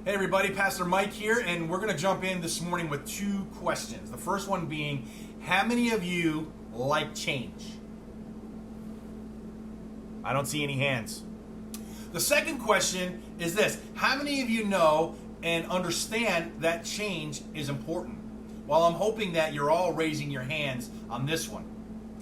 Hey everybody, Pastor Mike here, and we're going to jump in this morning with two questions. The first one being, how many of you like change? I don't see any hands. The second question is this: how many of you know and understand that change is important? Well, I'm hoping that you're all raising your hands on this one.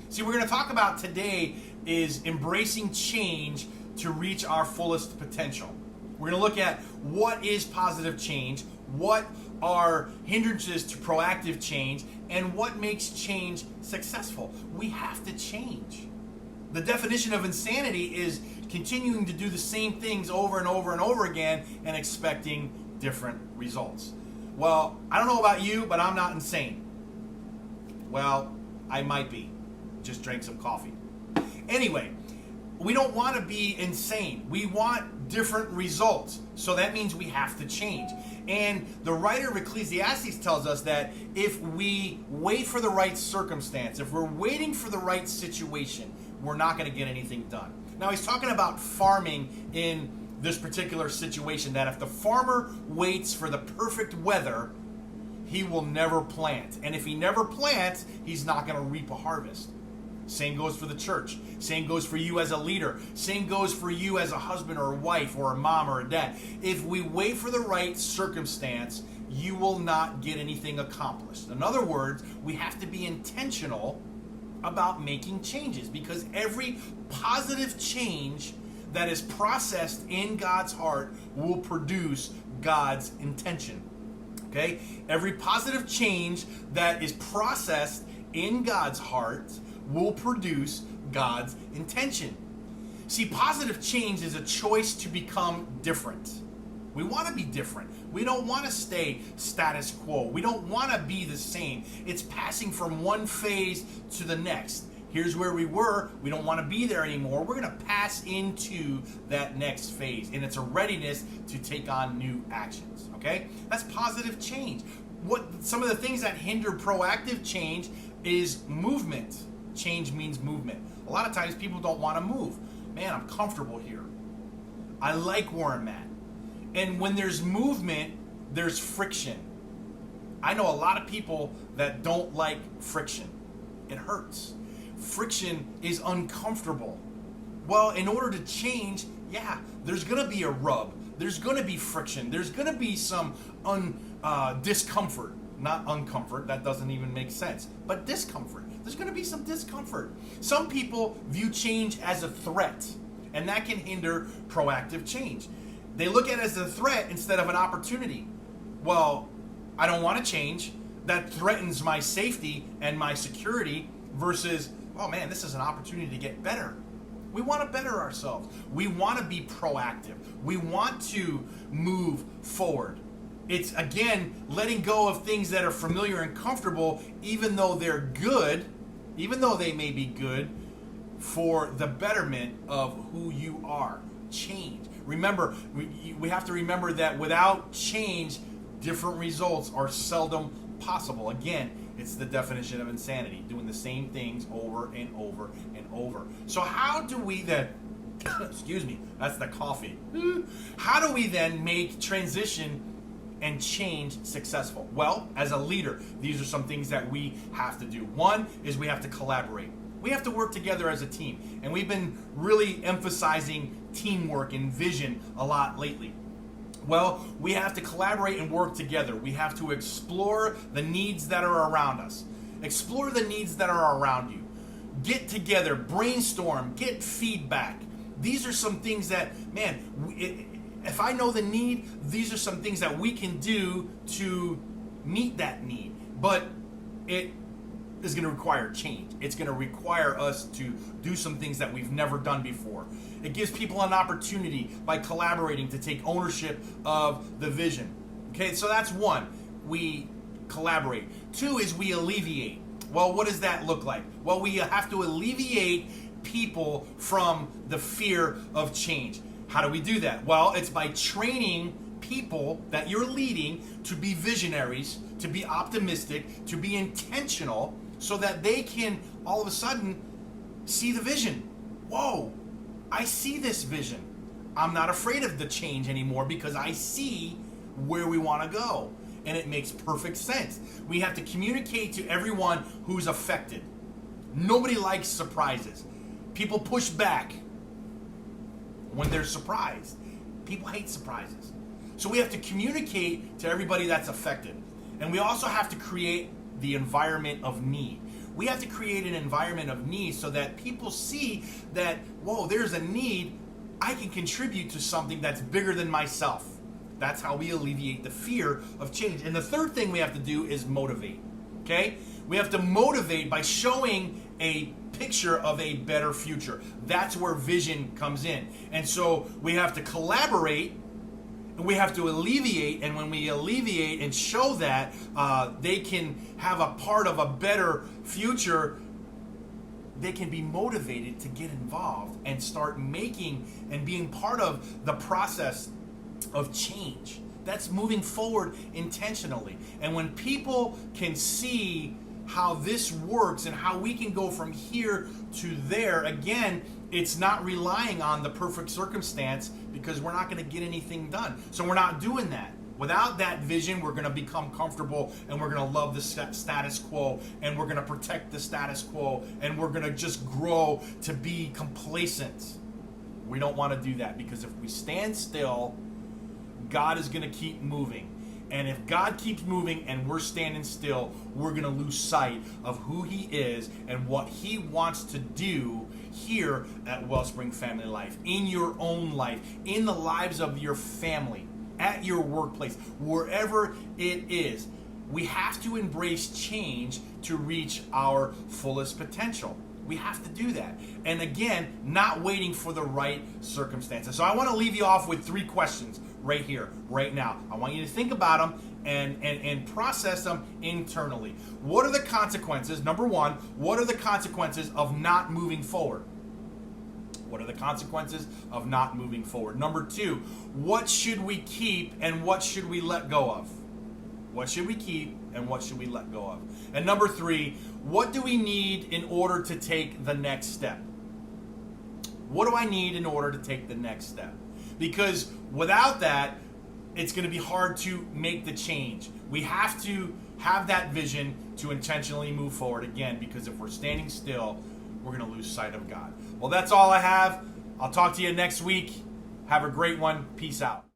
See, we're going to talk about today is embracing change to reach our fullest potential. We're going to look at what is positive change, what are hindrances to proactive change, and what makes change successful. We have to change. The definition of insanity is continuing to do the same things over and over and over again and expecting different results. Well, I don't know about you, but I'm not insane. Well, I might be. Just drank some coffee. Anyway, we don't want to be insane. We want different results. So that means we have to change. And the writer of Ecclesiastes tells us that if we wait for the right circumstance, if we're waiting for the right situation, we're not going to get anything done. Now, he's talking about farming in this particular situation, that if the farmer waits for the perfect weather, he will never plant. And if he never plants, he's not going to reap a harvest. Same goes for the church. Same goes for you as a leader. Same goes for you as a husband or a wife or a mom or a dad. If we wait for the right circumstance, you will not get anything accomplished. In other words, we have to be intentional about making changes, because every positive change that is processed in God's heart will produce God's intention. Okay? Every positive change that is processed in God's heart will produce God's intention. See, positive change is a choice to become different. We want to be different. We don't want to stay status quo. We don't want to be the same. It's passing from one phase to the next. Here's where we were. We don't want to be there anymore. We're going to pass into that next phase. And it's a readiness to take on new actions. Okay? That's positive change. Some of the things that hinder proactive change is movement. Change means movement. A lot of times people don't want to move. Man, I'm comfortable here. I like where I'm at. And when there's movement, there's friction. I know a lot of people that don't like friction. It hurts. Friction is uncomfortable. Well, in order to change, there's going to be a rub. There's going to be friction. There's going to be some discomfort. Not uncomfort, that doesn't even make sense. But discomfort. There's going to be some discomfort. Some people view change as a threat, and that can hinder proactive change. They look at it as a threat instead of an opportunity. Well, I don't want to change. That threatens my safety and my security versus, oh man, this is an opportunity to get better. We want to better ourselves. We want to be proactive. We want to move forward. It's, again, letting go of things that are familiar and comfortable, even though they're good, even though they may be good, for the betterment of who you are. Change. Remember, we have to remember that without change, different results are seldom possible. Again, it's the definition of insanity, doing the same things over and over and over. So how do we then, excuse me, that's the coffee. How do we then make transition and change successful? Well, as a leader, these are some things that we have to do. One is we have to collaborate. We have to work together as a team. And we've been really emphasizing teamwork and vision a lot lately. Well, we have to collaborate and work together. We have to explore the needs that are around us. Explore the needs that are around you. Get together, brainstorm, get feedback. These are some things that, man, if I know the need, these are some things that we can do to meet that need. But it is going to require change. It's going to require us to do some things that we've never done before. It gives people an opportunity by collaborating to take ownership of the vision. Okay, so that's one. We collaborate. Two is we alleviate. Well, what does that look like? Well, we have to alleviate people from the fear of change. How do we do that? Well, it's by training people that you're leading to be visionaries, to be optimistic, to be intentional, so that they can all of a sudden see the vision. Whoa, I see this vision. I'm not afraid of the change anymore because I see where we want to go. And it makes perfect sense. We have to communicate to everyone who's affected. Nobody likes surprises. People push back when they're surprised. People hate surprises. So we have to communicate to everybody that's affected. And we also have to create the environment of need. We have to create an environment of need so that people see that, whoa, there's a need. I can contribute to something that's bigger than myself. That's how we alleviate the fear of change. And the third thing we have to do is motivate. Okay? We have to motivate by showing a picture of a better future. That's where vision comes in. And so we have to collaborate, and we have to alleviate, and when we alleviate and show that they can have a part of a better future, they can be motivated to get involved and start making and being part of the process of change. That's moving forward intentionally. And when people can see how this works and how we can go from here to there, again, it's not relying on the perfect circumstance, because we're not going to get anything done. So we're not doing that. Without that vision, we're going to become comfortable, and we're going to love the status quo, and we're going to protect the status quo, and we're going to just grow to be complacent. We don't want to do that, because if we stand still, God is going to keep moving. And if God keeps moving and we're standing still, we're going to lose sight of who He is and what He wants to do here at Wellspring Family Life, in your own life, in the lives of your family, at your workplace, wherever it is. We have to embrace change to reach our fullest potential. We have to do that. And again, not waiting for the right circumstances. So I want to leave you off with 3 questions right here, right now. I want you to think about them and process them internally. What are the consequences? Number 1, what are the consequences of not moving forward? What are the consequences of not moving forward? Number 2, what should we keep and what should we let go of? What should we keep and what should we let go of? And number 3, what do we need in order to take the next step? What do I need in order to take the next step? Because without that, it's going to be hard to make the change. We have to have that vision to intentionally move forward again, because if we're standing still, we're going to lose sight of God. Well, that's all I have. I'll talk to you next week. Have a great one. Peace out.